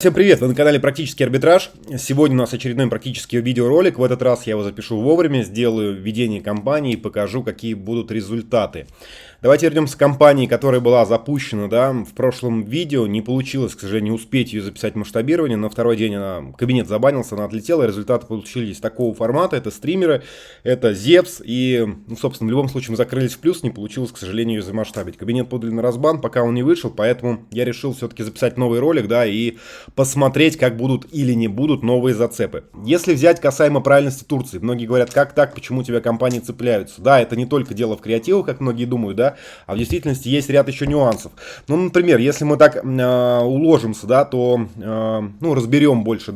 Всем привет, вы на канале Практический арбитраж. Сегодня у нас очередной практический видеоролик. В этот раз я его запишу вовремя, сделаю введение компании и покажу, какие будут результаты. Давайте вернемся к компании, которая была запущена в прошлом видео. Не получилось, к сожалению, успеть ее записать в масштабирование. На второй день кабинет забанился, она отлетела. Результаты получились такого формата. Это стримеры, это Зевс. И, собственно, в любом случае мы закрылись в плюс. Не получилось, к сожалению, ее замасштабить. Кабинет подали на разбан, пока он не вышел. Поэтому я решил все-таки записать новый ролик, и посмотреть, как будут или не будут новые зацепы. Если взять касаемо правильности Турции, многие говорят, как так, почему у тебя компании цепляются. Да, это не только дело в креативах, как многие думают, а в действительности есть ряд еще нюансов. Ну, например, если мы так уложимся, то разберем больше,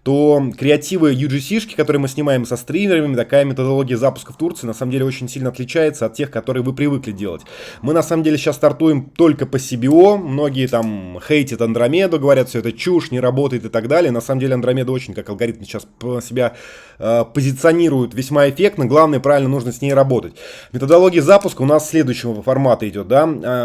то креативы UGC-шки, которые мы снимаем со стримерами, такая методология запуска в Турции на самом деле очень сильно отличается от тех, которые вы привыкли делать. Мы на самом деле сейчас стартуем только по CBO, многие там хейтят Андромеду, говорят, все это чушь, не работает и так далее. На самом деле Андромеда очень, как алгоритм сейчас себя позиционирует весьма эффектно, главное, правильно нужно с ней работать. Методология запуска у нас следующего формата идет,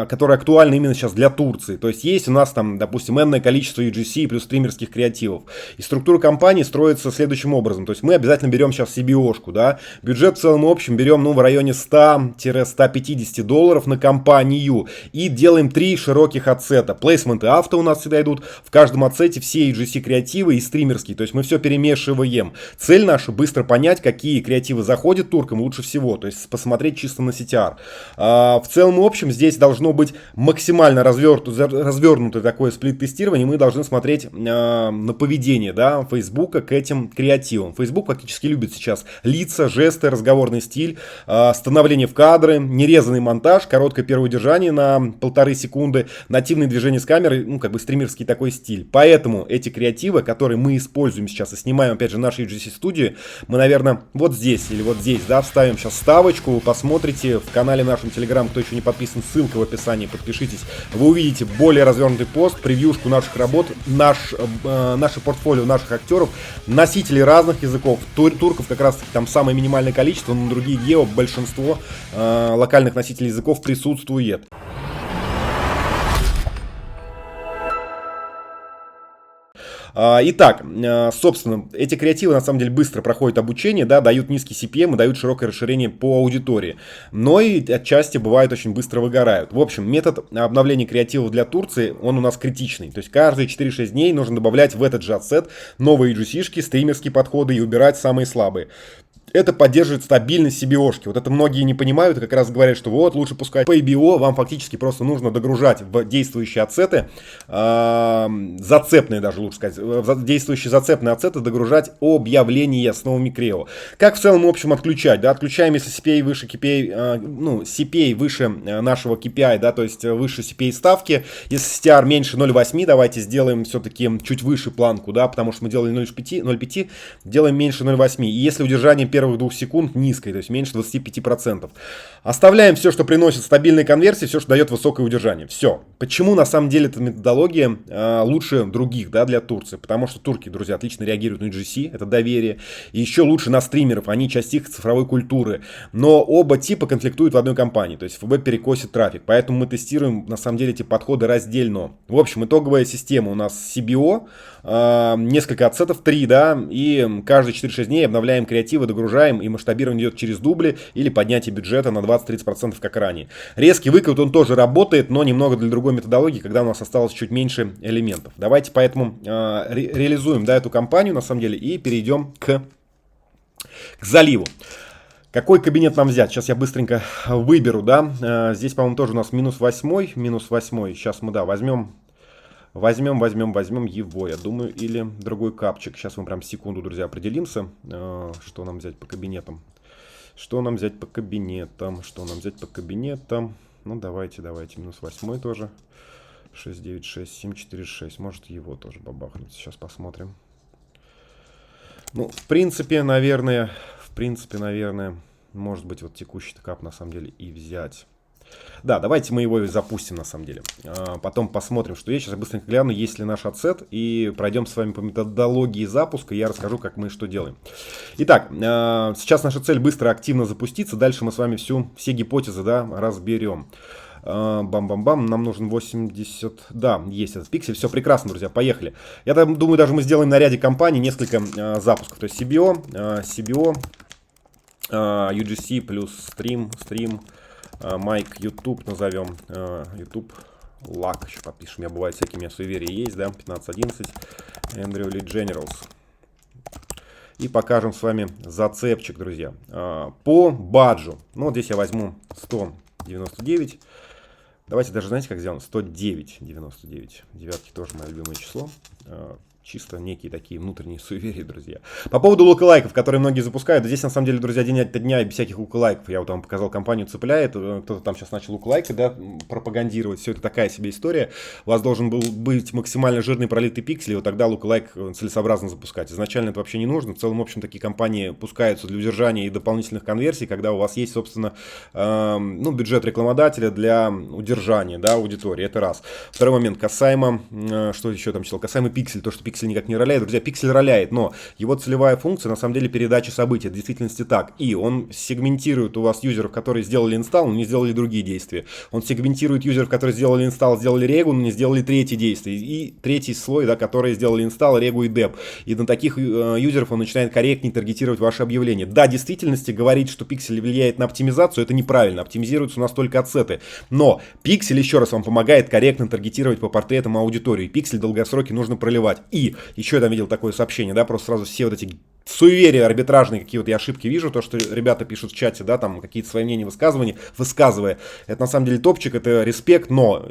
которая актуальна именно сейчас для Турции. То есть есть у нас там, допустим, энное количество UGC плюс стримерских креативов. И структура компании строится следующим образом. То есть мы обязательно берем сейчас CBO-шку, бюджет в целом и общем берем в районе $100-150 на компанию и делаем 3 широких отсета. Плейсменты авто у нас всегда идут, в каждом отсете все UGC креативы и стримерские. То есть мы все перемешиваем. Цель наша быстро понять, какие креативы заходят туркам лучше всего. То есть посмотреть чисто на CTR. В целом и общем здесь должно быть максимально развернутое такое сплит-тестирование. Мы должны смотреть на поведение Фейсбука к этим креативам. Фейсбук фактически любит сейчас лица, жесты, разговорный стиль, становление в кадры, нерезанный монтаж, короткое первое удержание на 1,5 секунды, нативные движения с камерой, стримерский такой стиль. Поэтому эти креативы, которые мы используем сейчас и снимаем, опять же, в нашей UGC студии, мы, наверное, вот здесь или вот здесь, вставим сейчас ставочку, вы посмотрите в канале нашем Telegram, кто еще не подписан, ссылка в описании, подпишитесь. Вы увидите более развернутый пост, превьюшку наших работ, наше портфолио наших актеров, носителей разных языков. Турков как раз там самое минимальное количество, но другие гео, большинство локальных носителей языков присутствует. Итак, собственно, эти креативы на самом деле быстро проходят обучение, дают низкий CPM и дают широкое расширение по аудитории. Но и отчасти бывают очень быстро выгорают. В общем, метод обновления креативов для Турции, он у нас критичный. То есть каждые 4-6 дней нужно добавлять в этот же отсет новые UGC-шки, стримерские подходы и убирать самые слабые. Это поддерживает стабильность CBO-шки. Вот это многие не понимают, как раз говорят, что вот лучше пускать по IBO, вам фактически просто нужно догружать в действующие отсеты, зацепные даже лучше сказать, в действующие зацепные отсеты догружать объявления с новыми крео. Как в целом, в общем, отключать? Отключаем, если CPA выше KPI, CPA выше нашего KPI, то есть выше CPA ставки. Если CTR меньше 0,8, давайте сделаем все-таки чуть выше планку, потому что мы делали 0,5, делаем меньше 0,8. И если удержание первых 2 секунд низкой, то есть меньше 25%. Оставляем все, что приносит стабильные конверсии, все, что дает высокое удержание. Все. Почему на самом деле эта методология лучше других для Турции? Потому что турки, друзья, отлично реагируют на UGC, это доверие. И еще лучше на стримеров, они часть их цифровой культуры. Но оба типа конфликтуют в одной компании, то есть ФБ перекосит трафик. Поэтому мы тестируем на самом деле эти подходы раздельно. В общем, итоговая система у нас CBO, несколько отсетов, 3, и каждые 4-6 дней обновляем креативы, догружаем, и масштабирование идет через дубли или поднятие бюджета на 20-30%, как ранее. Резкий выкрут, он тоже работает, но немного для другой методологии, когда у нас осталось чуть меньше элементов. Давайте поэтому реализуем эту кампанию, на самом деле, и перейдем к заливу. Какой кабинет нам взять? Сейчас я быстренько выберу, Здесь, по-моему, тоже у нас -8. Сейчас мы, возьмем его, я думаю, или другой капчик. Сейчас мы прям секунду, друзья, определимся, что нам взять по кабинетам. Ну, давайте, -8 тоже. 696, 746. Может, его тоже бабахнуть. Сейчас посмотрим. Ну, в принципе, наверное, может быть, вот текущий кап на самом деле и взять. Да, давайте мы его и запустим на самом деле. Потом посмотрим, что есть. Сейчас я быстренько гляну, есть ли наш отсет. И пройдем с вами по методологии запуска. И я расскажу, как мы что делаем. Итак, сейчас наша цель быстро, активно запуститься. Дальше мы с вами все гипотезы разберем. Бам-бам-бам, нам нужен 80, да, есть этот пиксель, все прекрасно, друзья, поехали. Я думаю, даже мы сделаем на ряде компаний несколько запусков, то есть CBO, UGC плюс стрим, Майк, YouTube назовем, YouTube, лак еще подпишем, я бывает всякие у меня суеверия есть, да, 1511, Andrew Lee Generals. И покажем с вами зацепчик, друзья, по баджу. Ну, вот здесь я возьму 199. Давайте даже, знаете, как сделаем? 109,99. Девятки тоже мое любимое число. Чисто некие такие внутренние суеверия, друзья. По поводу лукалайков, которые многие запускают. Здесь, на самом деле, друзья, день от дня без всяких лукалайков. Я вот вам показал, компанию цепляет. Кто-то там сейчас начал лукалайки, да, пропагандировать. Все это такая себе история. У вас должен был быть максимально жирный пролитый пиксель, и вот тогда лукалайк целесообразно запускать. Изначально это вообще не нужно. В целом, в общем, такие компании пускаются для удержания и дополнительных конверсий, когда у вас есть, собственно, ну, бюджет рекламодателя для удержания, да, аудитории. Это раз. Второй момент. Касаемо, что еще там читал? Касаемо пиксель. То, что пиксель никак не роляет. Друзья, пиксель роляет, но его целевая функция на самом деле передача событий. Это в действительности так. И он сегментирует у вас юзеров, которые сделали инсталл, но не сделали другие действия. Он сегментирует юзеров, которые сделали инсталл, сделали регу, но не сделали третье действие. И третий слой, да, которые сделали инсталл, регу и деп. И на таких юзеров он начинает корректнее таргетировать ваши объявления. Да, в действительности говорить, что пиксель влияет на оптимизацию, это неправильно. Оптимизируются у нас только адсеты. Но пиксель, еще раз, вам помогает корректно таргетировать по портретам аудитории. Пиксель в долгосроке нужно проливать. И еще я там видел такое сообщение, да, просто сразу все вот эти суеверия арбитражные, какие вот я ошибки вижу, то, что ребята пишут в чате, да, там какие-то свои мнения высказывая, это на самом деле топчик, это респект, но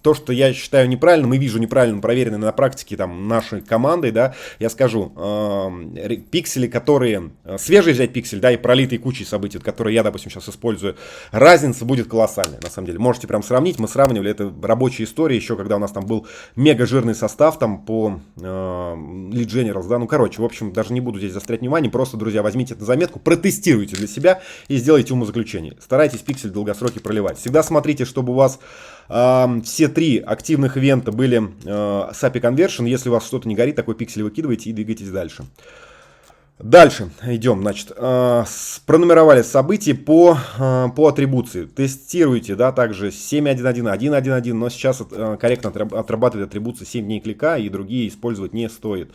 то, что я считаю неправильным и вижу неправильным, проверенным на практике там нашей командой, да, я скажу, пиксели, которые, свежий взять пиксель, да, и пролитые кучей событий, которые я, допустим, сейчас использую, разница будет колоссальная, на самом деле, можете прям сравнить, мы сравнивали, это рабочая история, еще когда у нас там был мега жирный состав, там по Lead Generals, да, ну, короче, в общем, даже не буду здесь заострять внимание, просто, друзья, возьмите это на заметку, протестируйте для себя и сделайте умозаключение. Старайтесь пиксель в долгосроке проливать. Всегда смотрите, чтобы у вас все три активных ивента были с API Conversion. Если у вас что-то не горит, такой пиксель выкидывайте и двигайтесь дальше. Дальше идем, значит, пронумеровали события по атрибуции. Тестируйте, да, также 7.1.1, 1.1.1, но сейчас корректно отрабатывает атрибуции 7 дней клика и другие использовать не стоит.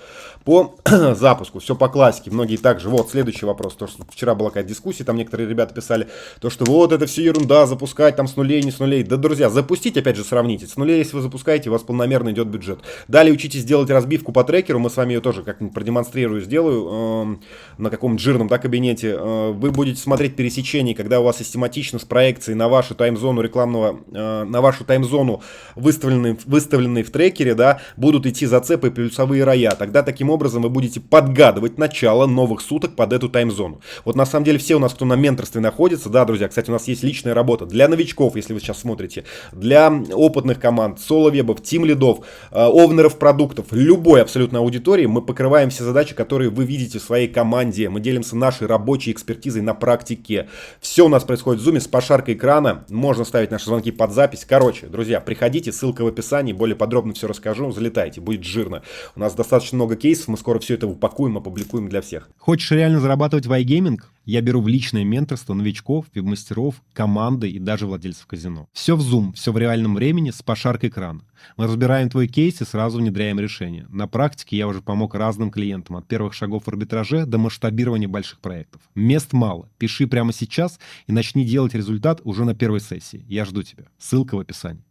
По запуску, все по классике, многие также, вот, следующий вопрос, то, что вчера была какая-то дискуссия, там некоторые ребята писали, то, что вот это все ерунда, запускать там с нулей, не с нулей. Да, друзья, запустите, опять же, сравните. С нулей, если вы запускаете, у вас полномерно идет бюджет. Далее учитесь делать разбивку по трекеру, мы с вами ее тоже как-нибудь продемонстрирую, сделаю. На каком-нибудь жирном, да, кабинете, вы будете смотреть пересечение, когда у вас систематично с проекцией на вашу таймзону рекламного, на вашу таймзону выставленные в трекере, да, будут идти зацепы и плюсовые роя. Тогда таким образом вы будете подгадывать начало новых суток под эту таймзону. Вот на самом деле все у нас, кто на менторстве находится, да, друзья, кстати, у нас есть личная работа для новичков, если вы сейчас смотрите, для опытных команд, соло-вебов, тим-лидов, овнеров продуктов, любой абсолютно аудитории, мы покрываем все задачи, которые вы видите в своей команде. Мы делимся нашей рабочей экспертизой на практике. Все у нас происходит в Zoom с пошаркой экрана. Можно ставить наши звонки под запись. Короче, друзья, приходите, ссылка в описании. Более подробно все расскажу. Залетайте, будет жирно. У нас достаточно много кейсов. Мы скоро все это упакуем, опубликуем для всех. Хочешь реально зарабатывать в iGaming? Я беру в личное менторство новичков, веб-мастеров, команды и даже владельцев казино. Все в Zoom, все в реальном времени с пошаркой экрана. Мы разбираем твой кейс и сразу внедряем решение. На практике я уже помог разным клиентам, от первых шагов в арбитраже до масштабирования больших проектов. Мест мало. Пиши прямо сейчас и начни делать результат уже на первой сессии. Я жду тебя. Ссылка в описании.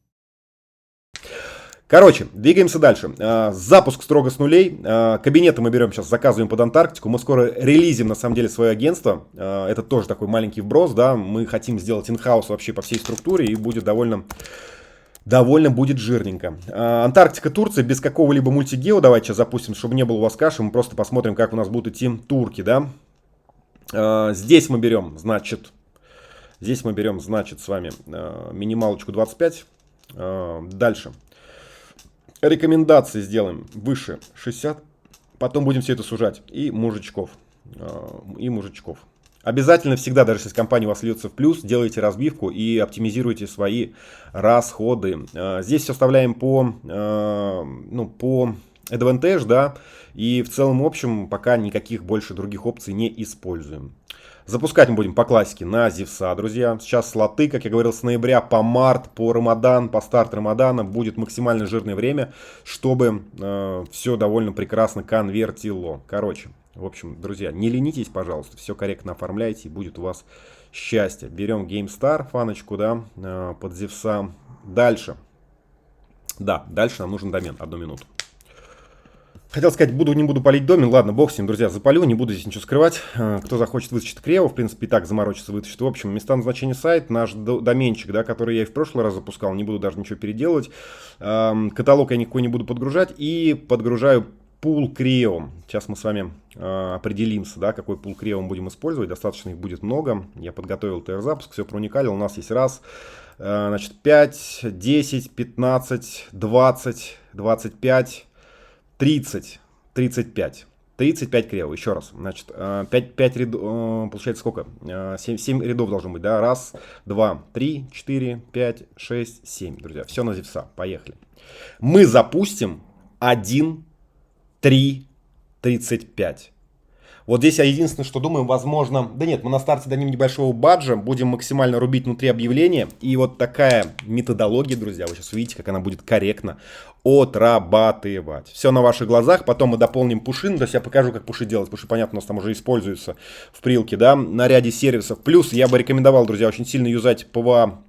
Короче, двигаемся дальше. Запуск строго с нулей. Кабинеты мы берем сейчас, заказываем под Антарктику. Мы скоро релизим, на самом деле, свое агентство. Это тоже такой маленький вброс, да. Мы хотим сделать инхаус вообще по всей структуре, и будет довольно будет жирненько. Антарктика, Турция, без какого-либо мультигео. Давайте сейчас запустим, чтобы не было у вас каши. Мы просто посмотрим, как у нас будут идти турки, да. Здесь мы берем, значит, с вами минималочку 25. Дальше. Рекомендации сделаем выше 60. Потом будем все это сужать. И мужичков. Обязательно всегда, даже если компания у вас льется в плюс, делайте разбивку и оптимизируйте свои расходы. Здесь все вставляем по Advantage, да. И в целом, в общем, пока никаких больше других опций не используем. Запускать мы будем по классике на Зевса, друзья. Сейчас слоты, как я говорил, с ноября по март, по Рамадан, по старт Рамадана будет максимально жирное время, чтобы все довольно прекрасно конвертило. Короче, в общем, друзья, не ленитесь, пожалуйста, все корректно оформляйте, и будет у вас счастье. Берем GameStar, фаночку, да, под Зевса. Дальше. Да, дальше нам нужен домен. 1 минуту. Хотел сказать, не буду палить домен. Ладно, бог с ним, друзья, запалю, не буду здесь ничего скрывать. Кто захочет, вытащит Крео, в принципе, и так заморочится, вытащит. В общем, места назначения сайт, наш доменчик, да, который я и в прошлый раз запускал, не буду даже ничего переделывать. Каталог я никакой не буду подгружать. И подгружаю пул Крео. Сейчас мы с вами определимся, да, какой пул Крео мы будем использовать. Достаточно их будет много. Я подготовил TR-запуск, все проуникалил. У нас есть раз, значит, 5, 10, 15, 20, 25... 30, 35. 35 Крео, еще раз. Значит, 5 рядов, получается сколько? 7 рядов должно быть, да? Раз, два, 3, 4, 5, 6, 7. Друзья, все на Зевса. Поехали. Мы запустим 1, 3, 35. Вот здесь я единственное, что думаю, возможно... Да нет, мы на старте дадим небольшого баджа, будем максимально рубить внутри объявления. И вот такая методология, друзья, вы сейчас увидите, как она будет корректно отрабатывать. Все на ваших глазах, потом мы дополним пуши, то есть я покажу, как пуши делать. Пуши, понятно, у нас там уже используются в прилке, да, на ряде сервисов. Плюс я бы рекомендовал, друзья, очень сильно юзать ПВА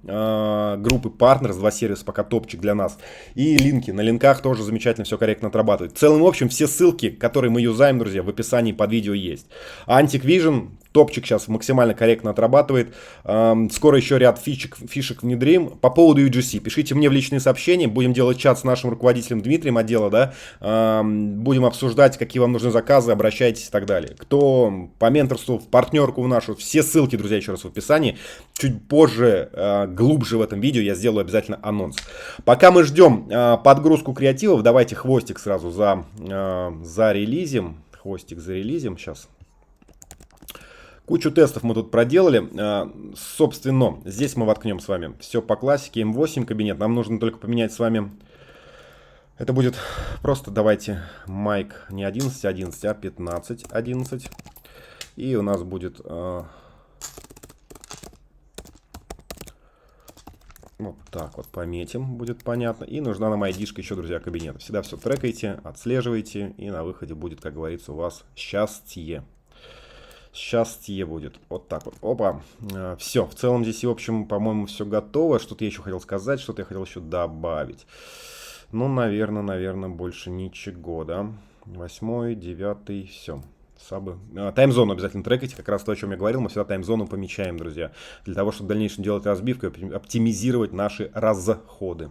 группы Partners, 2 сервиса, пока топчик для нас. И линки, на линках тоже замечательно все корректно отрабатывает. В целом, в общем, все ссылки, которые мы юзаем, друзья, в описании под видео есть. Antic Vision, топчик сейчас максимально корректно отрабатывает. Скоро еще ряд фишек внедрим. По поводу UGC, пишите мне в личные сообщения. Будем делать чат с нашим руководителем Дмитрием отдела, да. Будем обсуждать, какие вам нужны заказы, обращайтесь и так далее. Кто по менторству, в партнерку в нашу, все ссылки, друзья, еще раз в описании. Чуть позже, глубже в этом видео я сделаю обязательно анонс. Пока мы ждем подгрузку креативов, давайте хвостик сразу за релизим. Хвостик за релизим сейчас. Кучу тестов мы тут проделали. Собственно, здесь мы воткнем с вами все по классике. М8 кабинет. Нам нужно только поменять с вами. Это будет просто, давайте, майк не 11.11, а 15.11. И у нас будет... Вот так вот пометим, будет понятно. И нужна нам ID-шка еще, друзья, кабинета. Всегда все трекайте, отслеживайте. И на выходе будет, как говорится, у вас счастье. Счастье будет. Вот так вот. Опа. Все. В целом здесь, в общем, по-моему, все готово. Что-то я еще хотел сказать, что-то я хотел еще добавить. Ну, наверное, больше ничего, да. 8, 9, все. Сабы. Таймзону обязательно трекайте, как раз то, о чем я говорил. Мы всегда таймзону помечаем, друзья. Для того, чтобы в дальнейшем делать разбивку и оптимизировать наши расходы.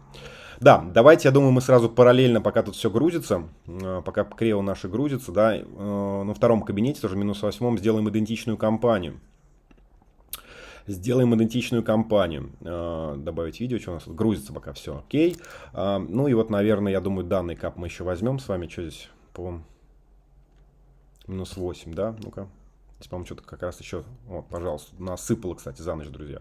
Да, давайте, я думаю, мы сразу параллельно, пока тут все грузится, пока Крео наши грузится, да, на втором кабинете, тоже минус 8, сделаем идентичную кампанию. Сделаем идентичную кампанию. Добавить видео, что у нас тут грузится пока, все окей. Ну и вот, наверное, я думаю, данный кап мы еще возьмем с вами. Что здесь, по-моему, минус 8, да? Ну-ка. Здесь, по-моему, что-то как раз еще, вот, пожалуйста, насыпало, кстати, за ночь, друзья.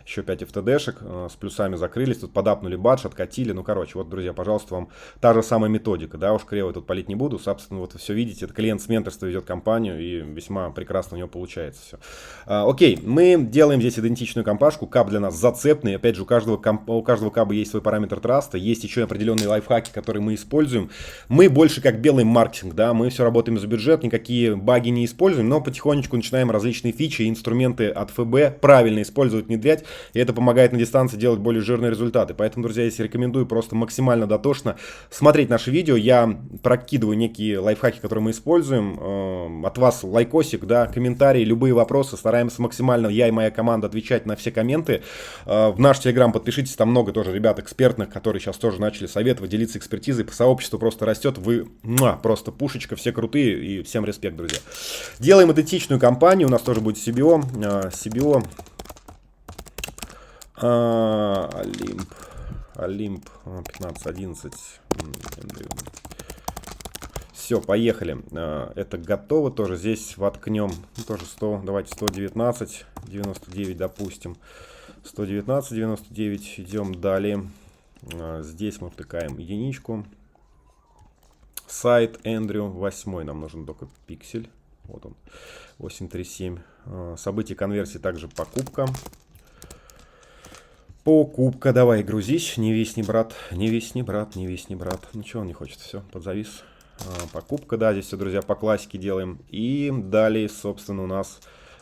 Еще 5 FTD-шек, с плюсами закрылись, тут подапнули бадж, откатили. Ну, короче, вот, друзья, пожалуйста, вам та же самая методика, да, уж Крео тут палить не буду. Собственно, вот вы все видите, это клиент с менторства ведет компанию, и весьма прекрасно у него получается все. Окей, мы делаем здесь идентичную компашку, кап для нас зацепный. Опять же, у каждого каба есть свой параметр траста, есть еще определенные лайфхаки, которые мы используем. Мы больше как белый маркетинг, да, мы все работаем за бюджет, никакие баги не используем, но потихонечку начинаем различные фичи и инструменты от ФБ правильно использовать, внедрять, и это помогает на дистанции делать более жирные результаты. Поэтому, друзья, я рекомендую просто максимально дотошно смотреть наши видео. Я прокидываю некие лайфхаки, которые мы используем. От вас лайкосик, да, комментарии, любые вопросы. Стараемся максимально, я и моя команда, отвечать на все комменты. В наш Телеграм подпишитесь, там много тоже ребят экспертных, которые сейчас тоже начали советовать, делиться экспертизой. По сообществу просто растет. Вы просто пушечка, все крутые, и всем респект, друзья. Делаем идентичную компанию, у нас тоже будет CBO, Олимп 15.11. Все, поехали. Это готово, тоже здесь воткнем, тоже 100, давайте 119, 99 допустим. 119, 99, идем далее. Здесь мы втыкаем единичку. Сайт Эндрю 8, нам нужен только пиксель. Вот он, 837. Событие конверсии также покупка. Покупка, давай, грузись, не висни, брат, не висни, брат, не висни, брат. Ничего он не хочет, все, подзавис. Покупка, да, здесь все, друзья, по классике делаем. И далее, собственно, у нас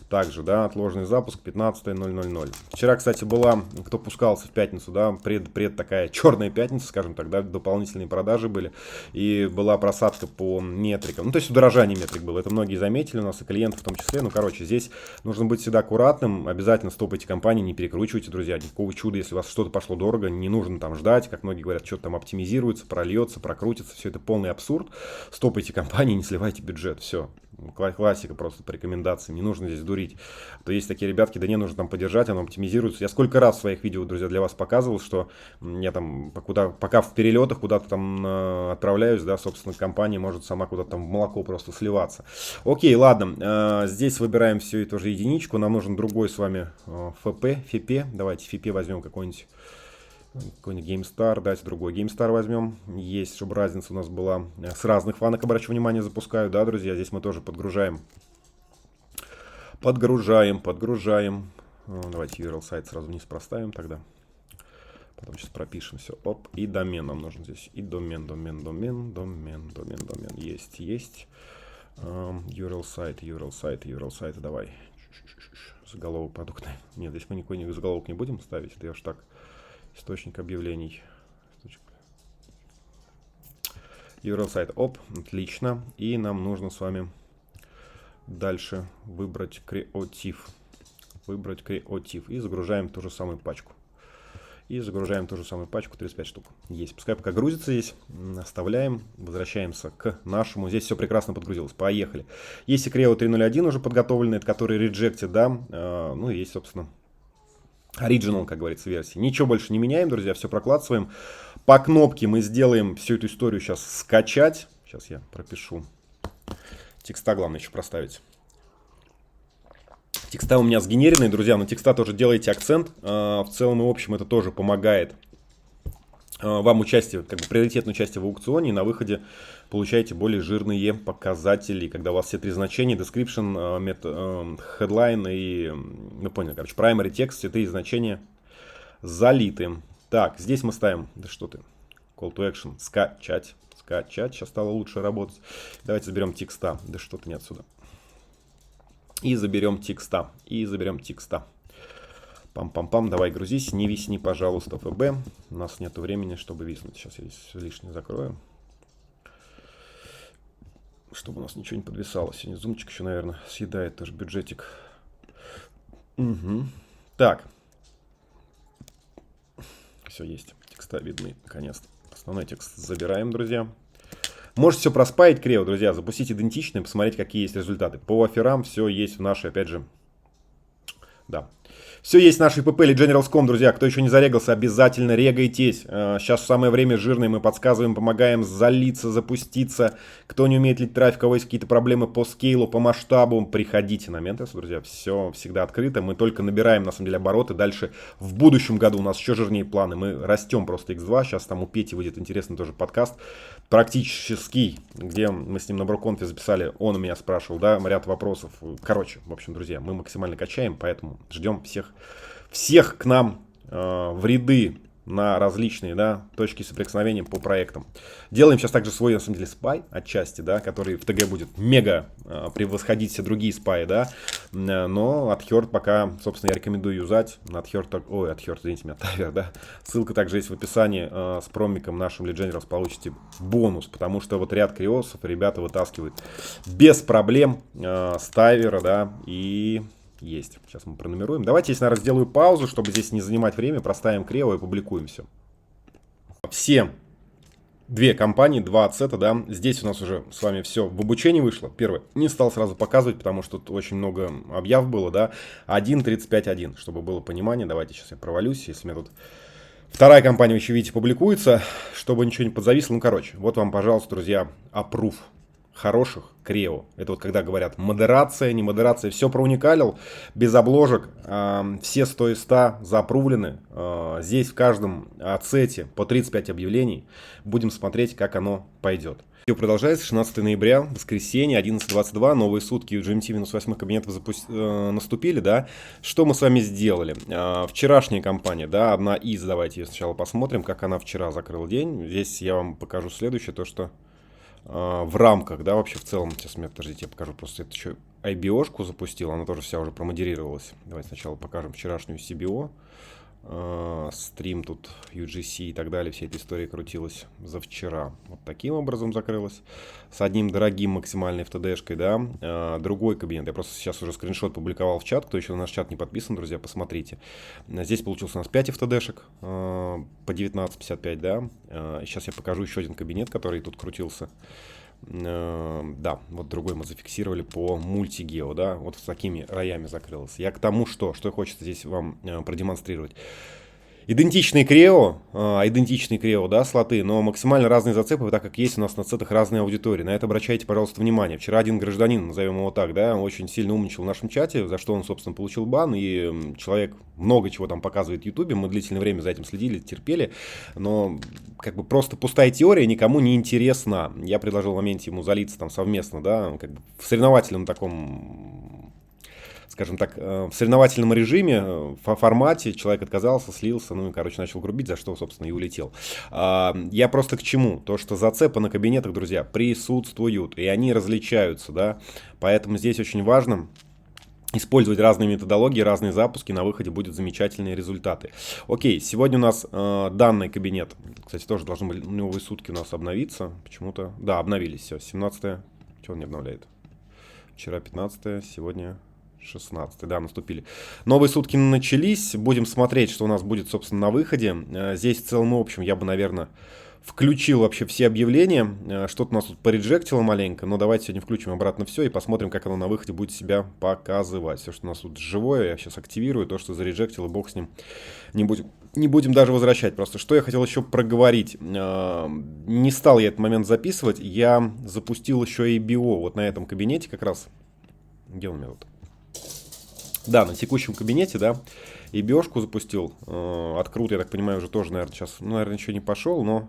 также, да, отложенный запуск 15.000. Вчера, кстати, была, кто пускался в пятницу, да, пред такая черная пятница, скажем так, да, дополнительные продажи были. И была просадка по метрикам. Ну, то есть удорожание метрик было. Это многие заметили у нас, и клиенты в том числе. Ну, короче, здесь нужно быть всегда аккуратным. Обязательно стопайте компании, не перекручивайте, друзья. Никакого чуда, если у вас что-то пошло дорого, не нужно там ждать. Как многие говорят, что-то там оптимизируется, прольется, прокрутится. Все это полный абсурд. Стопайте компании, не сливайте бюджет. Все. Классика просто по рекомендациям. Не нужно здесь дурить. То есть такие ребятки, да не нужно там поддержать, оно оптимизируется. Я сколько раз в своих видео, друзья, для вас показывал, что я там пока в перелетах куда-то там отправляюсь, да, собственно, компания может сама куда-то там в молоко просто сливаться. Окей, ладно. Здесь выбираем все и тоже единичку. Нам нужен другой с вами ФП. Давайте ФП возьмем какой-нибудь GameStar, давайте другой GameStar возьмем. Есть, чтобы разница у нас была. С разных фанок, обращу внимание, запускаю, да, друзья. Здесь мы тоже подгружаем. Подгружаем. Давайте URL сайт сразу вниз проставим тогда. Потом сейчас пропишем все. Оп, и домен нам нужен здесь. И домен. Есть. URL сайт, давай. Заголовок продукта. Нет, здесь мы никакой заголовок не будем ставить. Это я уж так. Источник объявлений. URL сайт. Оп, отлично. И нам нужно с вами дальше выбрать креатив. И загружаем ту же самую пачку. 35 штук. Есть. Пускай пока грузится здесь. Оставляем. Возвращаемся к нашему. Здесь все прекрасно подгрузилось. Поехали. Есть и Creo 3.0.1 уже подготовленный, который rejected, да. Ну и есть, собственно, Original, как говорится, версии. Ничего больше не меняем, друзья, все прокладываем. По кнопке мы сделаем всю эту историю сейчас скачать. Сейчас я пропишу. Текста главное еще проставить. Текста у меня сгенеренные, друзья, но текста тоже делайте акцент. В целом и в общем это тоже помогает вам участие, как бы приоритетное участие в аукционе, и на выходе получаете более жирные показатели, когда у вас все три значения, description, headline и, ну понял, короче, primary текст, все три значения залиты. Так, здесь мы ставим, да что ты, call to action, скачать, сейчас стало лучше работать. Давайте заберем текста, да что ты не отсюда. И заберем текста, Пам-пам-пам, давай грузись, не висни, пожалуйста, ФБ. У нас нет времени, чтобы виснуть. Сейчас я здесь лишнее закрою. Чтобы у нас ничего не подвисало. Сегодня зумчик еще, наверное, съедает тоже бюджетик. Угу. Так. Все есть. Текста видны, наконец-то. Основной текст забираем, друзья. Можете все проспаить, Creo, друзья. Запустить идентичные, посмотреть, какие есть результаты. По офферам все есть в нашей, опять же, да. Все есть в нашей ПП или Generals.com, друзья. Кто еще не зарегался, обязательно регайтесь. Сейчас самое время жирное. Мы подсказываем, помогаем залиться, запуститься. Кто не умеет лить трафик, у кого есть какие-то проблемы по скейлу, по масштабу, приходите на Ментос, друзья. Все всегда открыто. Мы только набираем, на самом деле, обороты. Дальше в будущем году у нас еще жирнее планы. Мы растем просто X2. Сейчас там у Пети выйдет интересный тоже подкаст. Практический, где мы с ним на Броконфе записали. Он у меня спрашивал, да, ряд вопросов. Короче, в общем, друзья, мы максимально качаем, поэтому ждем всех к нам в ряды на различные, да, точки соприкосновения по проектам. Делаем сейчас также свой, на самом деле, спай отчасти, да, который в ТГ будет мега превосходить все другие спаи, да, но от Hjort пока, собственно, я рекомендую юзать. От Hjort, извините меня, Тавер, да. Ссылка также есть в описании. С промиком нашим Lead Generals получите бонус, потому что вот ряд криосов ребята вытаскивают без проблем с Тавера, да, и... Есть. Сейчас мы пронумеруем. Давайте, если, наверное, сделаю паузу, чтобы здесь не занимать время, проставим Creo и публикуем все. Все две компании, два ассета, да, здесь у нас уже с вами все в обучении вышло. Первое, не стал сразу показывать, потому что тут очень много объяв было, да. 1.35.1, чтобы было понимание. Давайте сейчас я провалюсь, если у меня тут... Вторая компания, вы еще видите, публикуется, чтобы ничего не подзависло. Ну, короче, вот вам, пожалуйста, друзья, approve хороших Creo. Это вот когда говорят модерация, не модерация, все проуникалил, без обложек, все 100 из 100 заапрувлены. Здесь в каждом ассете по 35 объявлений. Будем смотреть, как оно пойдет. Видео продолжается. 16 ноября, воскресенье, 11:22. Новые сутки GMT-8 кабинетов наступили, да. Что мы с вами сделали? Вчерашняя компания, да, одна из, давайте ее сначала посмотрим, как она вчера закрыла день. Здесь я вам покажу следующее, то что в рамках, да, вообще в целом, сейчас, подождите, я покажу, просто это еще IBO-шку запустил, она тоже вся уже промодерировалась. Давайте сначала покажем вчерашнюю CBO. Стрим тут UGC и так далее, вся эта история крутилась за вчера. Вот таким образом закрылась. С одним дорогим максимальной FTD-шкой, да. Другой кабинет. Я просто сейчас уже скриншот публиковал в чат. Кто еще на наш чат не подписан, друзья, посмотрите. Здесь получился у нас 5 FTD-шек по 19.55, да. Сейчас я покажу еще один кабинет, который тут крутился. Да, вот другой мы зафиксировали по мультигео, да, вот с такими роями закрылось. Я к тому, что хочется здесь вам продемонстрировать. Идентичные крео, да, слоты, но максимально разные зацепы, так как есть у нас на сетах разные аудитории. На это обращайте, пожалуйста, внимание. Вчера один гражданин, назовем его так, да, очень сильно умничал в нашем чате, за что он, собственно, получил бан, и человек много чего там показывает в Ютубе, мы длительное время за этим следили, терпели, но как бы просто пустая теория никому не интересна. Я предложил в моменте ему залиться там совместно, да, как бы в соревновательном таком, скажем так, в соревновательном режиме, в формате, человек отказался, слился, ну и, короче, начал грубить, за что, собственно, и улетел. Я просто к чему? То, что зацепы на кабинетах, друзья, присутствуют, и они различаются, да, поэтому здесь очень важно использовать разные методологии, разные запуски, на выходе будут замечательные результаты. Окей, сегодня у нас данный кабинет, кстати, тоже должны были новые сутки у нас обновиться, почему-то, да, обновились, все, 17-е, что он не обновляет? Вчера 15-е, сегодня 16, да, наступили. Новые сутки начались. Будем смотреть, что у нас будет, собственно, на выходе. Здесь в целом, в общем, я бы, наверное, включил вообще все объявления. Что-то у нас тут пореджектило маленько, но давайте сегодня включим обратно все и посмотрим, как оно на выходе будет себя показывать. Все, что у нас тут живое, я сейчас активирую. То, что зареджектило, бог с ним. Не будем даже возвращать. Просто что я хотел еще проговорить. Не стал я этот момент записывать. Я запустил еще IBO вот на этом кабинете как раз. Где он у меня тут? Да, на текущем кабинете, да, и биошку запустил. Открут, я так понимаю, уже тоже, наверное, сейчас, ну, наверное, еще не пошел, но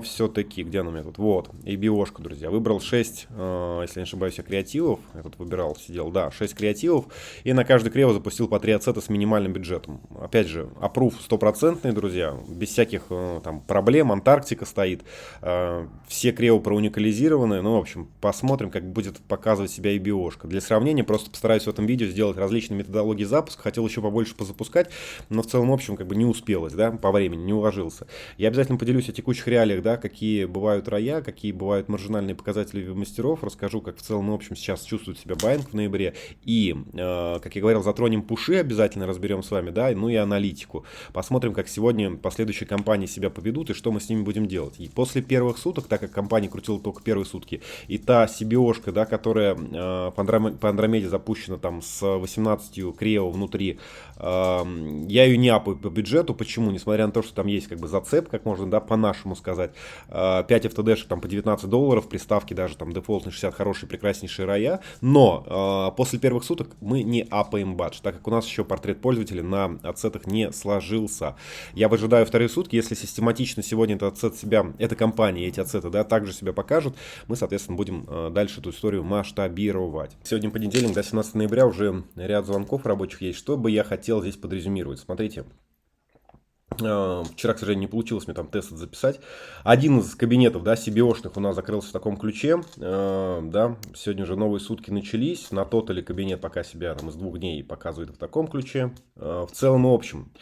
все-таки, где она у меня тут? Вот, и биошка, друзья. Выбрал 6, если не ошибаюсь, креативов. Я тут выбирал, сидел, да, 6 креативов. И на каждый крео запустил по 3 ацета с минимальным бюджетом. Опять же, аппрув 100%, друзья, без всяких там проблем. Антарктика стоит. Все крео проуникализированы. Ну, в общем, посмотрим, как будет показывать себя и биошка. Для сравнения, просто постараюсь в этом видео сделать различные методологии запуска. Хотел еще побольше позапускать, но в целом, в общем, как бы не успелось, да, по времени, не уложился. Я обязательно поделюсь о текущих реалиях, да, какие бывают роя, какие бывают маржинальные показатели мастеров. Расскажу, как в целом, в общем, сейчас чувствует себя байинг в ноябре. И, как я говорил, затронем пуши, обязательно разберем с вами, да, ну и аналитику. Посмотрим, как сегодня последующие компании себя поведут и что мы с ними будем делать. И после первых суток, так как компания крутила только первые сутки, и та CBO-шка, да, которая по Андромеде запущена там с 18 крео внутри, я ее не апаю по бюджету. Почему? Несмотря на то, что там есть как бы зацеп, как можно, да, по-нашему сказать. 5 FTD там по $19, приставки даже там дефолтные 60, хорошие, прекраснейшие роя. Но после первых суток мы не апаем бадж, так как у нас еще портрет пользователя на ацетах не сложился. Я выжидаю вторые сутки, если систематично сегодня этот ацет себя, эта компания, эти ацеты, да, также себя покажут, мы, соответственно, будем дальше эту историю масштабировать. Сегодня понедельник, до 17 ноября, уже ряд звонков рабочих есть. Что бы я хотел здесь подрезюмировать? Смотрите. Вчера, к сожалению, не получилось мне там тест записать. Один из кабинетов, да, CBO-шных у нас закрылся в таком ключе. Да, сегодня уже новые сутки начались. На тотале кабинет пока себя там из 2 дней показывает в таком ключе. В целом и общем.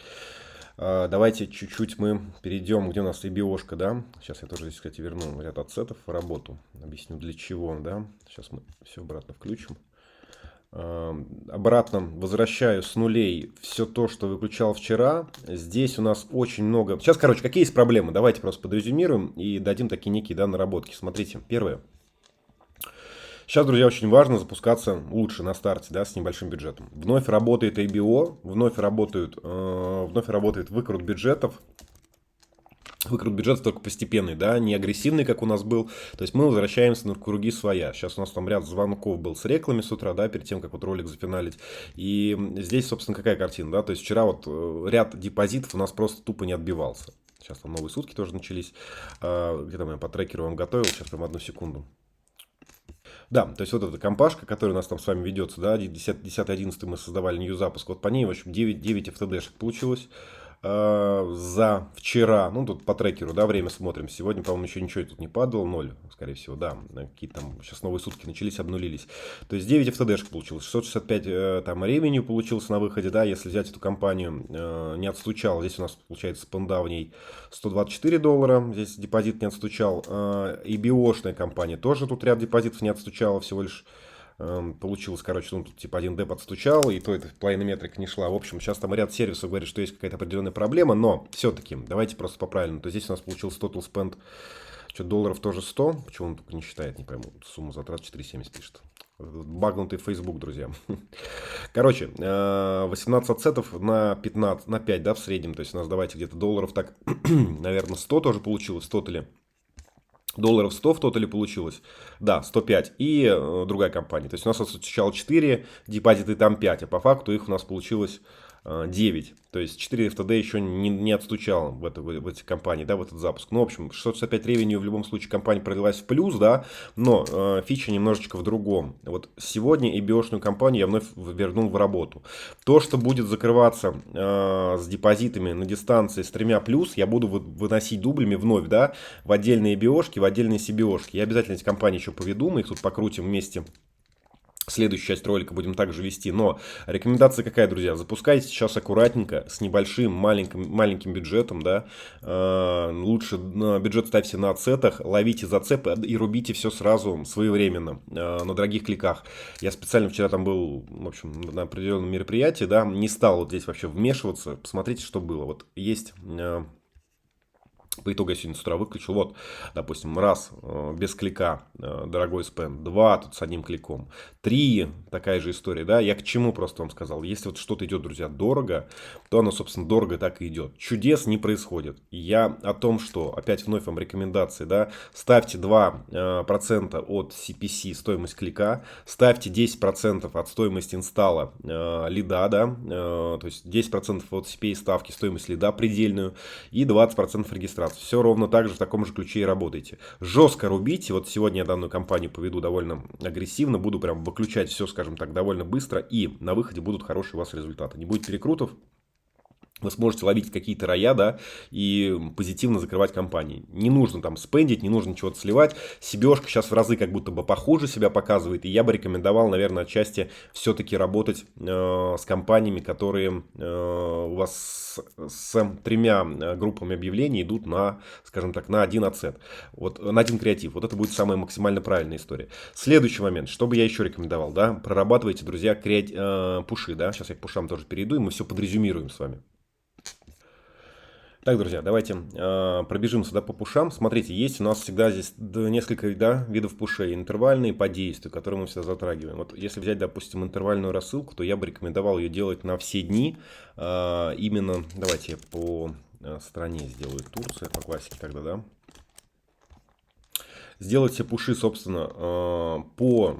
Давайте чуть-чуть мы перейдем, где у нас CBO-шка, да. Сейчас я тоже здесь, кстати, верну ряд ацетов в работу. Объясню для чего, да. Сейчас мы все обратно включим. Обратно возвращаю с нулей все то, что выключал вчера. Здесь у нас очень много. Сейчас, короче, какие есть проблемы? Давайте просто подрезюмируем и дадим такие некие, да, наработки. Смотрите, первое. Сейчас, друзья, очень важно запускаться лучше на старте, да, с небольшим бюджетом. Вновь работает IBO, вновь работает выкрут бюджетов. Выкрут бюджета только постепенный, да, не агрессивный, как у нас был. То есть мы возвращаемся на круги своя. Сейчас у нас там ряд звонков был с реклами с утра, да, перед тем, как вот ролик зафиналить. И здесь, собственно, какая картина, да, то есть вчера вот ряд депозитов у нас просто тупо не отбивался. сейчас там новые сутки тоже начались. Где там я по трекеру вам готовил, сейчас прям одну секунду. Да, то есть вот эта компашка, которая у нас там с вами ведется, да, 10-11 мы создавали new запуск, вот по ней, в общем, 9 FTD-шек получилось за вчера, ну тут по трекеру, да, время смотрим, сегодня, по-моему, еще ничего тут не падало, 0, скорее всего, да, какие-то там сейчас новые сутки начались, обнулились, то есть 9 FTD-шек получилось, 665 там ревеню получилось на выходе, да, если взять эту компанию, не отстучал, здесь у нас получается спонда в ней $124, здесь депозит не отстучал, и биошная компания тоже тут ряд депозитов не отстучала, всего лишь получилось, короче, ну, тут типа 1D подстучал, и то это половина метрика не шла. В общем, сейчас там ряд сервисов говорит, что есть какая-то определенная проблема, но все-таки давайте просто по-правильному. То есть здесь у нас получился total spend, что долларов тоже 100, почему он только не считает, не пойму, сумму затрат 4,70 пишет. Багнутый Facebook, друзья. Короче, 18 отсетов на 15, на 5, да, в среднем. То есть у нас давайте где-то долларов так, наверное, 100 тоже получилось, 100 ли. Долларов 100 в тотале получилось. Да, 105. И другая компания. То есть у нас отстучало 4, депозиты там 5. А по факту их у нас получилось 9. То есть 4 FTD еще не отстучал в эти компании, да, в этот запуск. Ну, в общем, 665 ревеню в любом случае компания пролилась в плюс, да, но фича немножечко в другом. Вот сегодня EBO-шную компанию я вновь вернул в работу. То, что будет закрываться с депозитами на дистанции с 3 плюс, я буду выносить дублями вновь, да, в отдельные EBO-шки, в отдельные CBO-шки. Я обязательно эти компании еще поведу, мы их тут покрутим вместе. Следующую часть ролика будем также вести. Но рекомендация какая, друзья? Запускайте сейчас аккуратненько, с небольшим, маленьким бюджетом. Да? Лучше бюджет ставьте на отсетах, ловите зацепы и рубите все сразу своевременно на дорогих кликах. Я специально вчера там был, в общем, на определенном мероприятии, да, не стал вот здесь вообще вмешиваться. Посмотрите, что было. Вот есть... По итогу я сегодня с утра выключил. Вот, допустим, раз, без клика, дорогой спен. 2, тут с одним кликом. 3, такая же история, да. Я к чему просто вам сказал. Если вот что-то идет, друзья, дорого, то оно, собственно, дорого так и идет. Чудес не происходит. Я о том, что, опять вновь вам рекомендации, да. Ставьте 2% от CPC, стоимость клика. Ставьте 10% от стоимости инсталла лида, да. То есть 10% от CPA ставки, стоимость лида предельную. И 20% регистрации. Все ровно так же в таком же ключе и работайте. Жестко рубите. Вот сегодня я данную компанию поведу довольно агрессивно. Буду прям выключать все, скажем так, довольно быстро. И на выходе будут хорошие у вас результаты. Не будет перекрутов. Вы сможете ловить какие-то рая, да, и позитивно закрывать компании. Не нужно там спендить, не нужно чего-то сливать. CBO-шка сейчас в разы как будто бы похуже себя показывает. И я бы рекомендовал, наверное, отчасти все-таки работать с компаниями, которые у вас с 3 группами объявлений идут на, скажем так, на один отсет. Вот, на один креатив. Вот это будет самая максимально правильная история. Следующий момент. Что бы я еще рекомендовал, да, прорабатывайте, друзья, пуши, да. Сейчас я к пушам тоже перейду, и мы все подрезюмируем с вами. Так, друзья, давайте пробежимся, да, по пушам. Смотрите, есть у нас всегда здесь несколько, да, видов пушей. Интервальные по действию, которые мы всегда затрагиваем. Вот если взять, допустим, интервальную рассылку, то я бы рекомендовал ее делать на все дни. Именно, давайте я по стране сделаю Турция, по классике тогда, да. Сделайте пуши, собственно, по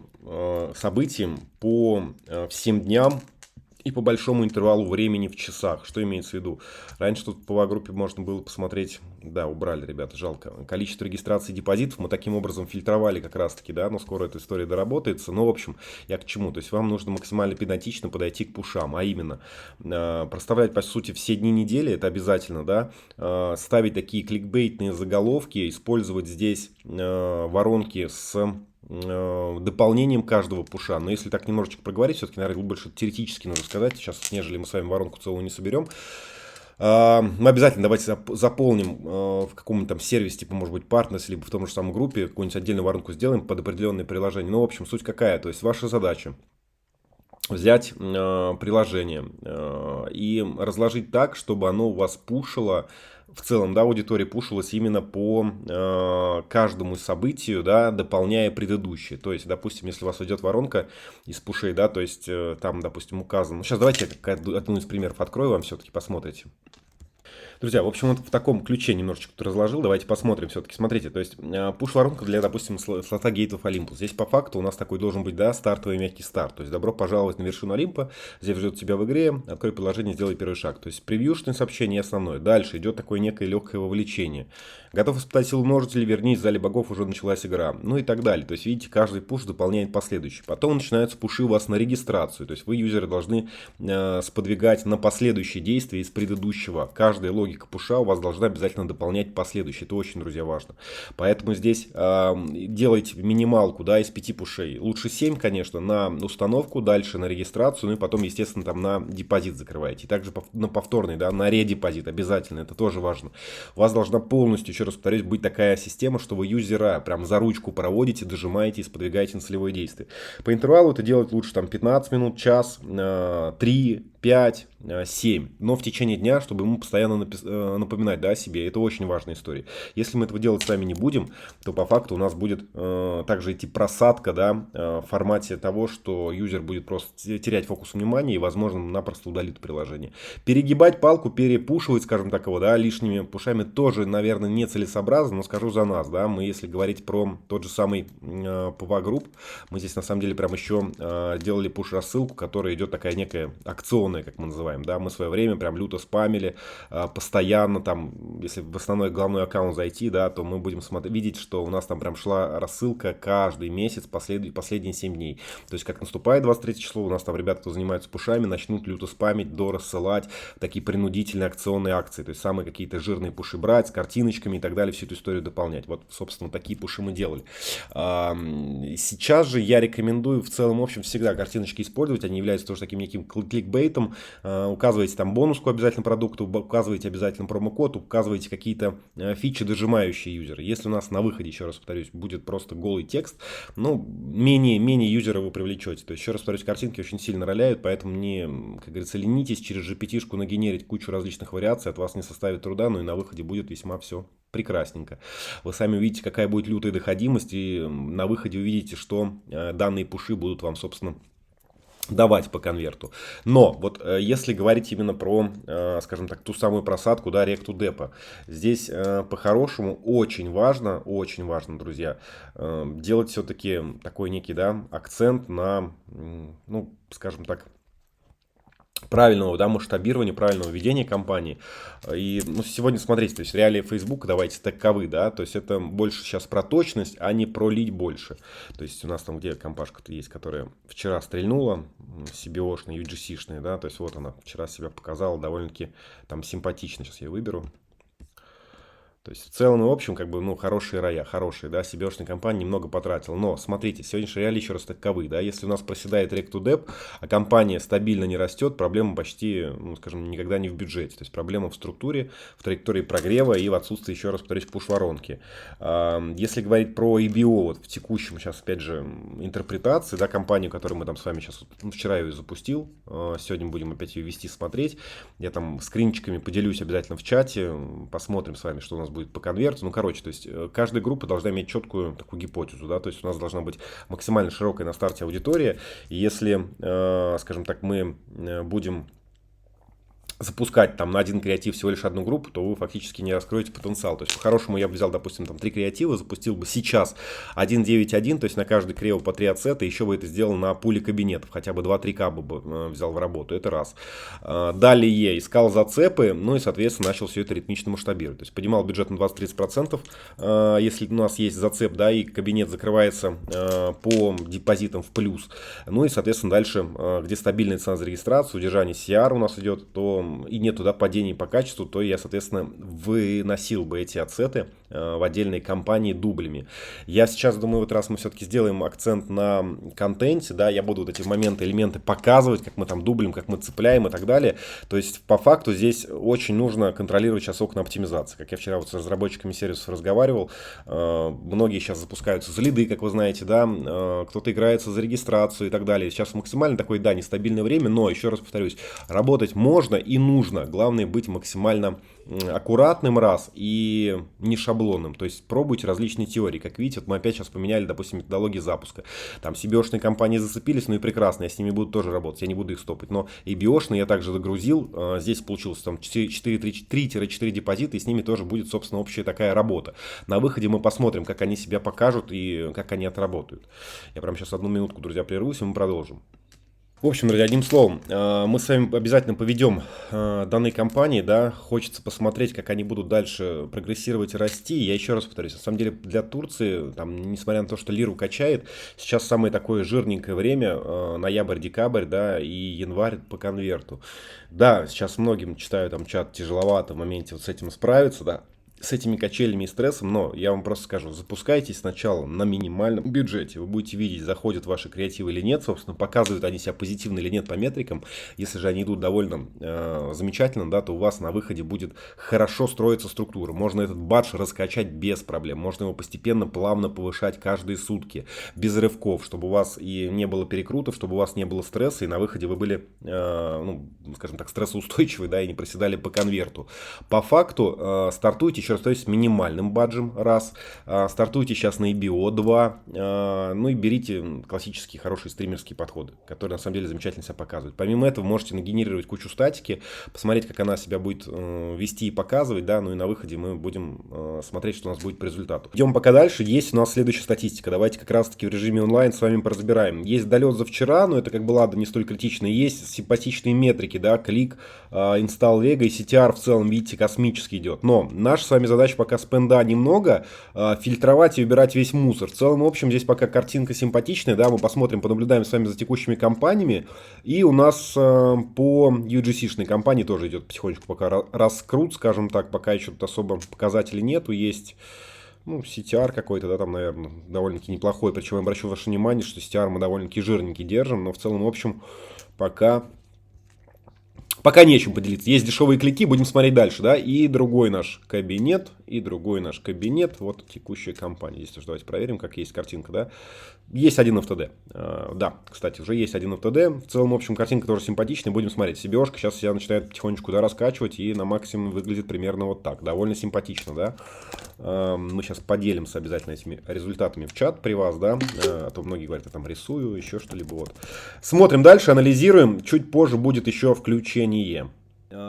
событиям, по всем дням. И по большому интервалу времени в часах. Что имеется в виду? Раньше тут по группе можно было посмотреть. Да, убрали, ребята, жалко. Количество регистраций депозитов мы таким образом фильтровали как раз таки, да. Но скоро эта история доработается. Но, в общем, я к чему? То есть вам нужно максимально педантично подойти к пушам. А именно, проставлять, по сути, все дни недели. Это обязательно, да. Ставить такие кликбейтные заголовки. Использовать здесь воронки с... дополнением каждого пуша. Но если так немножечко проговорить, все-таки, наверное, больше теоретически нужно сказать. Сейчас, нежели мы с вами воронку целую не соберем. Мы обязательно давайте заполним в каком-нибудь там сервисе, типа, может быть, Partners, либо в том же самом группе, какую-нибудь отдельную воронку сделаем под определенное приложение. Ну, в общем, суть какая? То есть, ваша задача взять приложение и разложить так, чтобы оно у вас пушило, в целом, да, аудитория пушилась именно по каждому событию, да, дополняя предыдущие. То есть, допустим, если у вас идет воронка из пушей, да, то есть там, допустим, указано. Ну, сейчас давайте я одну из примеров открою, вам все-таки посмотрите. Друзья, в общем, вот в таком ключе немножечко тут разложил. Давайте посмотрим все-таки. Смотрите, то есть пуш-воронка для, допустим, слота Gate of Olympus. Здесь по факту у нас такой должен быть, да, стартовый мягкий старт. То есть добро пожаловать на вершину Олимпа. Здесь ждет тебя в игре. Открой приложение, сделай первый шаг. То есть превьюшное сообщение основное. Дальше идет такое некое легкое вовлечение. Готов испытать силу множителей, вернись, в зале богов уже началась игра. Ну и так далее. То есть, видите, каждый пуш дополняет последующий. Потом начинаются пуши у вас на регистрацию. То есть вы, юзеры, должны сподвигать на последующие действия из предыдущего. Каждая логика пуша у вас должна обязательно дополнять последующие. Это очень, друзья, важно. Поэтому здесь делайте минималку, да, из 5 пушей. Лучше 7, конечно, на установку, дальше на регистрацию, ну и потом, естественно, там на депозит закрываете. И также на повторный, да, на редепозит обязательно. Это тоже важно. У вас должна полностью, еще раз повторюсь, быть такая система, что вы юзера прям за ручку проводите, дожимаете и сподвигаете на целевое действие. По интервалу это делать лучше там 15 минут, час, 3, 5, 7. Но в течение дня, чтобы ему постоянно напоминать, да, о себе. Это очень важная история. Если мы этого делать сами не будем, то по факту у нас будет также идти просадка, да, в формате того, что юзер будет просто терять фокус внимания и, возможно, напросто удалит приложение. Перегибать палку, перепушивать, скажем так, его, да, лишними пушами тоже, наверное, нецелесообразно, но скажу за нас, да, мы, если говорить про тот же самый PV Group, мы здесь на самом деле прям еще делали пуш-рассылку, которая идет такая некая акционная, как мы называем, да, мы в свое время прям люто спамили, постоянно там, если в основной главной аккаунт зайти, да, то мы будем видеть, что у нас там прям шла рассылка каждый месяц, последние 7 дней. То есть, как наступает 23 число, у нас там ребята, кто занимаются пушами, начнут люто спамить, дорассылать такие принудительные акционные акции, то есть самые какие-то жирные пуши брать с картиночками и так далее, всю эту историю дополнять. Вот, собственно, такие пуши мы делали. Сейчас же я рекомендую в целом, в общем, всегда картиночки использовать, они являются тоже таким неким кликбейтом. Указываете там бонуску обязательно продукту, указываете обязательно промокод, указываете какие-то фичи, дожимающие юзера. Если у нас на выходе, еще раз повторюсь, будет просто голый текст, ну, менее юзера вы привлечете. То есть, еще раз повторюсь, картинки очень сильно роляют, поэтому не, как говорится, ленитесь через GPT-шку нагенерить кучу различных вариаций, от вас не составит труда, но и на выходе будет весьма все прекрасненько. Вы сами увидите, какая будет лютая доходимость, и на выходе увидите, что данные пуши будут вам, собственно, давать по конверту. Но вот если говорить именно про, скажем так, ту самую просадку, да, ректу депа, здесь по-хорошему очень важно, друзья, делать все-таки такой некий, да, акцент на, ну, скажем так, правильного, да, масштабирования, правильного ведения компании. И ну, сегодня смотрите, то есть реалии Facebook, давайте таковы, да, то есть это больше сейчас про точность, а не про лить больше. То есть у нас там где компашка-то есть, которая вчера стрельнула, CBO-шная, UGC-шная, да, то есть вот она вчера себя показала довольно-таки там симпатично, сейчас я ее выберу. То есть в целом и в общем, как бы, ну, хорошие рая, хорошие, да, CBO-шная компания немного потратила. Но, смотрите, сегодняшние реалии еще раз таковы, да, если у нас проседает Rec2Dep, а компания стабильно не растет, проблема почти, ну, скажем, никогда не в бюджете. То есть проблема в структуре, в траектории прогрева и в отсутствии, еще раз повторюсь, пуш-воронки. Если говорить про EBO, вот в текущем сейчас, опять же, интерпретации, да, компанию, которую мы там с вами сейчас, ну, вчера ее запустил, сегодня будем опять ее вести, смотреть. Я там скринчиками поделюсь обязательно в чате, посмотрим с вами, что у нас будет по конверту. Ну, короче, то есть каждая группа должна иметь четкую такую гипотезу, да, то есть у нас должна быть максимально широкая на старте аудитория. И если, скажем так, мы будем запускать там на один креатив всего лишь одну группу, то вы фактически не раскроете потенциал. То есть, по-хорошему, я бы взял, допустим, там 3 креатива, запустил бы сейчас 1.9.1, то есть на каждый крео по 3 ацета, еще бы это сделал на пуле кабинетов, хотя бы 2-3 каба бы взял в работу, это раз. Далее искал зацепы, ну и, соответственно, начал все это ритмично масштабировать. То есть, поднимал бюджет на 20-30%, если у нас есть зацеп, да, и кабинет закрывается по депозитам в плюс. Ну и, соответственно, дальше, где стабильная цена за регистрацию, удержание CR у нас идет, то и нет туда падений по качеству, то я, соответственно, выносил бы эти ацеты в отдельные компании дублями. Я сейчас думаю, в этот раз мы все-таки сделаем акцент на контенте, да, я буду вот эти моменты, элементы показывать, как мы там дублим, как мы цепляем и так далее. То есть, по факту, здесь очень нужно контролировать сейчас окна оптимизации. Как я вчера вот с разработчиками сервисов разговаривал, многие сейчас запускаются за лиды, как вы знаете, да, кто-то играется за регистрацию и так далее. Сейчас максимально такое, да, нестабильное время, но, еще раз повторюсь, работать можно и нужно. Главное быть максимально аккуратным раз и не шаблонным. То есть пробуйте различные теории. Как видите, вот мы опять сейчас поменяли, допустим, методологии запуска. Там CBO-шные компании зацепились, ну и прекрасно, я с ними буду тоже работать, я не буду их стопать. Но и BO-шные я также загрузил, здесь получилось там 3-4 депозита, и с ними тоже будет, собственно, общая такая работа. На выходе мы посмотрим, как они себя покажут и как они отработают. Я прямо сейчас 1 минутку, друзья, прервусь, и мы продолжим. В общем, друзья, одним словом, мы с вами обязательно поведем данные компании, да, хочется посмотреть, как они будут дальше прогрессировать и расти. Я еще раз повторюсь, на самом деле для Турции, там, несмотря на то, что лиру качает, сейчас самое такое жирненькое время, ноябрь-декабрь, да, и январь по конверту. Да, сейчас многим, читаю там чат, тяжеловато в моменте вот с этим справиться, да, с этими качелями и стрессом, но я вам просто скажу, запускайтесь сначала на минимальном бюджете, вы будете видеть, заходят ваши креативы или нет, собственно, показывают они себя позитивно или нет по метрикам. Если же они идут довольно замечательно, да, то у вас на выходе будет хорошо строиться структура. Можно этот бадж раскачать без проблем, можно его постепенно, плавно повышать каждые сутки, без рывков, чтобы у вас и не было перекрутов, чтобы у вас не было стресса, и на выходе вы были, ну, скажем так, стрессоустойчивы, да, и не проседали по конверту. По факту стартуйте еще раз, то есть с минимальным баджем, раз. Стартуйте сейчас на EBO, 2. Ну и берите классические хорошие стримерские подходы, которые на самом деле замечательно себя показывают. Помимо этого, можете нагенерировать кучу статики, посмотреть, как она себя будет вести и показывать, да, ну и на выходе мы будем смотреть, что у нас будет по результату. Идем пока дальше. Есть у нас следующая статистика. Давайте как раз таки в режиме онлайн с вами поразбираем. Есть долет за вчера, но это как бы ладно, не столь критично. Есть симпатичные метрики, да, клик, install Vega и CTR в целом, видите, космически идет. Но наша с вами задача пока спенда немного, фильтровать и убирать весь мусор. В целом, в общем, здесь пока картинка симпатичная, да, мы посмотрим, понаблюдаем с вами за текущими компаниями. И у нас по UGC-шной компании тоже идет потихонечку пока раскрут, скажем так, пока еще тут особо показателей нету, есть... Ну, CTR какой-то, да, там, наверное, довольно-таки неплохой. Причем я обращу ваше внимание, что CTR мы довольно-таки жирненький держим. Но в целом, в общем, пока нечем поделиться. Есть дешевые клики, будем смотреть дальше, да. И другой наш кабинет, Вот текущая компания. Здесь тоже давайте проверим, как есть картинка, да. Есть один FTD. Да, кстати, уже есть один FTD. В целом, в общем, картинка тоже симпатичная. Будем смотреть. CBOшка сейчас себя начинает потихонечку, да, раскачивать. И на максимум выглядит примерно вот так. Довольно симпатично, да. Мы сейчас поделимся обязательно этими результатами в чат при вас, да. А то многие говорят, я там рисую, еще что-либо. Вот. Смотрим дальше, анализируем. Чуть позже будет еще включение.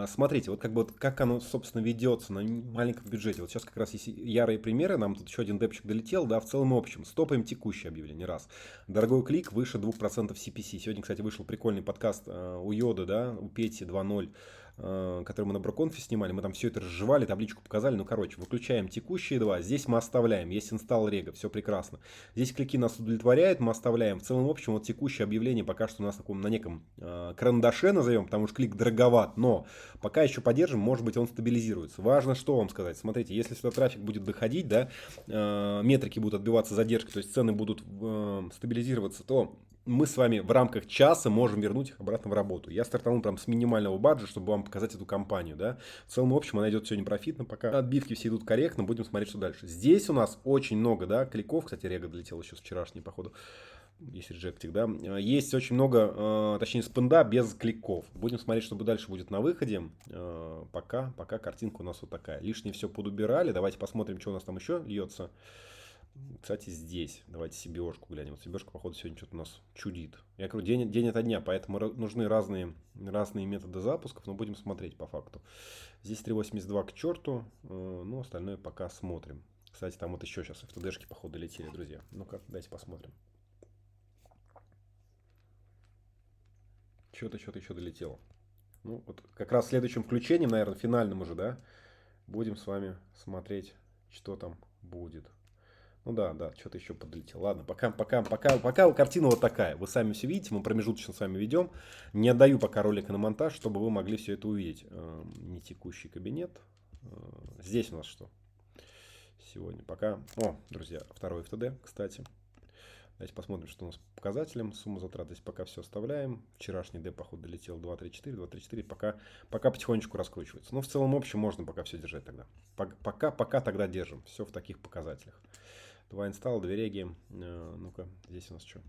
Смотрите, вот как оно, собственно, ведется на маленьком бюджете. Вот сейчас как раз есть ярые примеры. Нам тут еще один депчик долетел. Да, в целом, в общем, стопаем текущее объявление. Раз. Дорогой клик выше 2% CPC. Сегодня, кстати, вышел прикольный подкаст у Йода, да, у Пети 2.0. Который мы на Броконфе снимали, мы там все это разжевали, табличку показали, ну короче, выключаем текущие 2, здесь мы оставляем, есть инсталл рега, все прекрасно. Здесь клики нас удовлетворяют, мы оставляем. В целом, в общем, вот текущее объявление пока что у нас на неком карандаше назовем, потому что клик дороговат, но пока еще поддержим, может быть он стабилизируется. Важно что вам сказать, смотрите, если сюда трафик будет доходить, да, метрики будут отбиваться задержкой, то есть цены будут стабилизироваться, то мы с вами в рамках часа можем вернуть их обратно в работу. Я стартанул прям с минимального баджа, чтобы вам показать эту компанию, да. В целом, в общем, она идет сегодня профитно, пока отбивки все идут корректно, будем смотреть, что дальше. Здесь у нас очень много, да, кликов, кстати, рега долетел еще с вчерашней, походу. Есть реджектик, да. Есть очень много, точнее, спенда без кликов. Будем смотреть, что дальше будет на выходе. Пока картинка у нас вот такая. Лишнее все подубирали. Давайте посмотрим, что у нас там еще льется. Кстати, здесь. Давайте CBO-шку глянем. Вот CBO-шка, походу, сегодня что-то у нас чудит. Я говорю, день ото дня, поэтому нужны разные методы запусков, но будем смотреть по факту. Здесь 3.82 к черту, ну, остальное пока смотрим. Кстати, там вот еще сейчас FTD-шки, походу, летели, друзья. Ну-ка, дайте посмотрим. Что-то еще долетело. Ну, вот как раз следующим включением, наверное, финальным уже, да, будем с вами смотреть, что там будет. Ну да, что-то еще подлетело. Ладно, пока картина вот такая. Вы сами все видите, мы промежуточно с вами ведем. Не отдаю пока ролика на монтаж, чтобы вы могли все это увидеть. Не текущий кабинет. Здесь у нас что? Сегодня пока... О, друзья, второй FTD, кстати. Давайте посмотрим, что у нас по показателям. Сумма затрат здесь пока все оставляем. Вчерашний D, походу, долетел 2.34. Пока потихонечку раскручивается. Но в целом, в общем, можно пока все держать тогда. Пока тогда держим. Все в таких показателях. 2 инсталла, 2 реги. Ну-ка, здесь у нас что?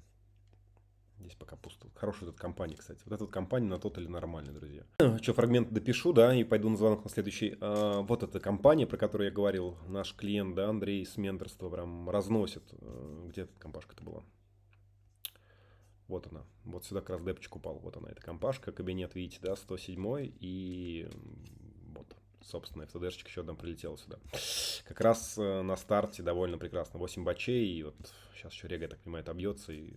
Здесь пока пусто. Хорошая тут компания, кстати. Вот эта вот компания на тот или нормальный, друзья. Что, фрагмент допишу, да, и пойду на звонок на следующий. Вот эта компания, про которую я говорил, наш клиент, да, Андрей с менторства прям разносит. Где эта компашка-то была? Вот она. Вот сюда как раз депчик упал. Вот она, эта компашка. Кабинет, видите, да, 107 и вот. Собственно, FTD-шечка еще одна прилетела сюда. Как раз на старте довольно прекрасно. 8 бачей. И вот сейчас еще рега, я так понимаю, обьется. И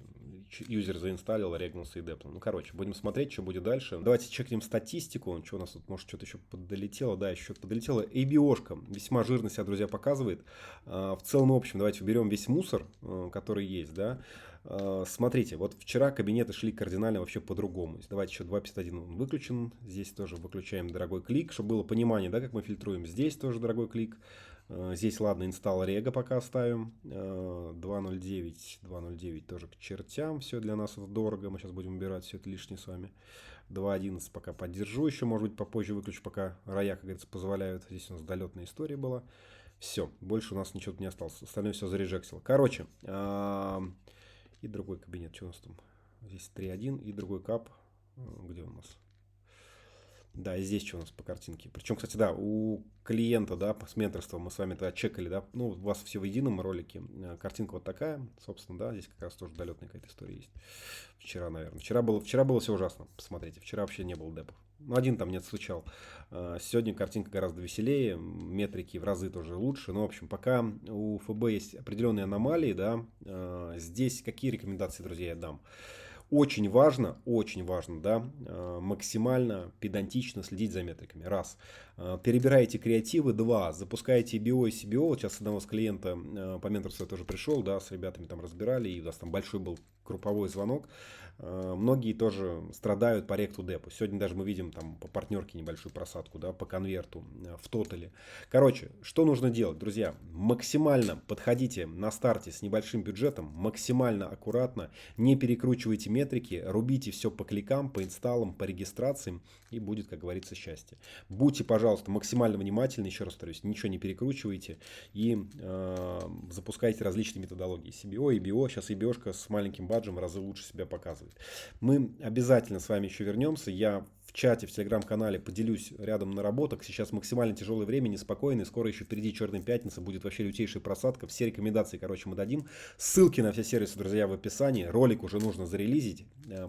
юзер заинсталлил, регнулся и депнул. Ну, короче, будем смотреть, что будет дальше. Давайте чекнем статистику. Что у нас тут? Может, что-то еще подолетело? Да, еще подолетело. ABO-шка весьма жирно себя, друзья, показывает. В целом, в общем, давайте уберем весь мусор, который есть, да. Смотрите, вот вчера кабинеты шли кардинально вообще по-другому. Давайте еще 2.51 выключен. Здесь тоже выключаем дорогой клик, чтобы было понимание, да, как мы фильтруем. Здесь тоже дорогой клик. Здесь, ладно, инсталл рега пока оставим. 2.09 тоже к чертям. Все для нас это дорого. Мы сейчас будем убирать все это лишнее с вами. 2.11 пока поддержу еще. Может быть, попозже выключу, пока роя, как говорится, позволяют. Здесь у нас долетная история была. Все, больше у нас ничего не осталось. Остальное все зарежексило. Короче, и другой кабинет. Что у нас там? Здесь 3.1 и другой кап. Где у нас? Да, и здесь что у нас по картинке. Причем, кстати, да, у клиента, да, с менторством мы с вами это чекали, да, ну, у вас все в едином ролике. Картинка вот такая, собственно, да, здесь как раз тоже долетная какая-то история есть. Вчера, наверное. Вчера было все ужасно, посмотрите. Вчера вообще не было депов. Ну, один там не отстучал. Сегодня картинка гораздо веселее, метрики в разы тоже лучше. Ну, в общем, пока у ФБ есть определенные аномалии, да, здесь какие рекомендации, друзья, я дам? Очень важно, да, максимально педантично следить за метриками. Раз. Перебираете креативы. Два. Запускаете BO и CBO. Вот сейчас с одного с клиента по менторству я тоже пришел, да, с ребятами там разбирали, и у нас там большой был групповой звонок. Многие тоже страдают по ректу депу. Сегодня даже мы видим там по партнерке небольшую просадку, да, по конверту в тотале. Короче, что нужно делать, друзья? Максимально подходите на старте с небольшим бюджетом, максимально аккуратно, не перекручивайте метрики, рубите все по кликам, по инсталлам, по регистрациям, и будет, как говорится, счастье. Будьте, пожалуйста, максимально внимательны, еще раз повторюсь, ничего не перекручивайте и запускайте различные методологии. CBO, EBO, сейчас EBO-шка с маленьким баджем в разы лучше себя показывает. Мы обязательно с вами еще вернемся. Я в чате, в телеграм-канале поделюсь рядом наработок. Сейчас максимально тяжелое время, неспокойное. Скоро еще впереди Черная пятница. Будет вообще лютейшая просадка. Все рекомендации, короче, мы дадим. Ссылки на все сервисы, друзья, в описании. Ролик уже нужно зарелизить.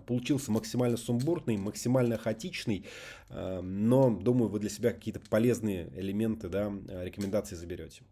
Получился максимально сумбурный, максимально хаотичный. Но, думаю, вы для себя какие-то полезные элементы, да, рекомендации заберете.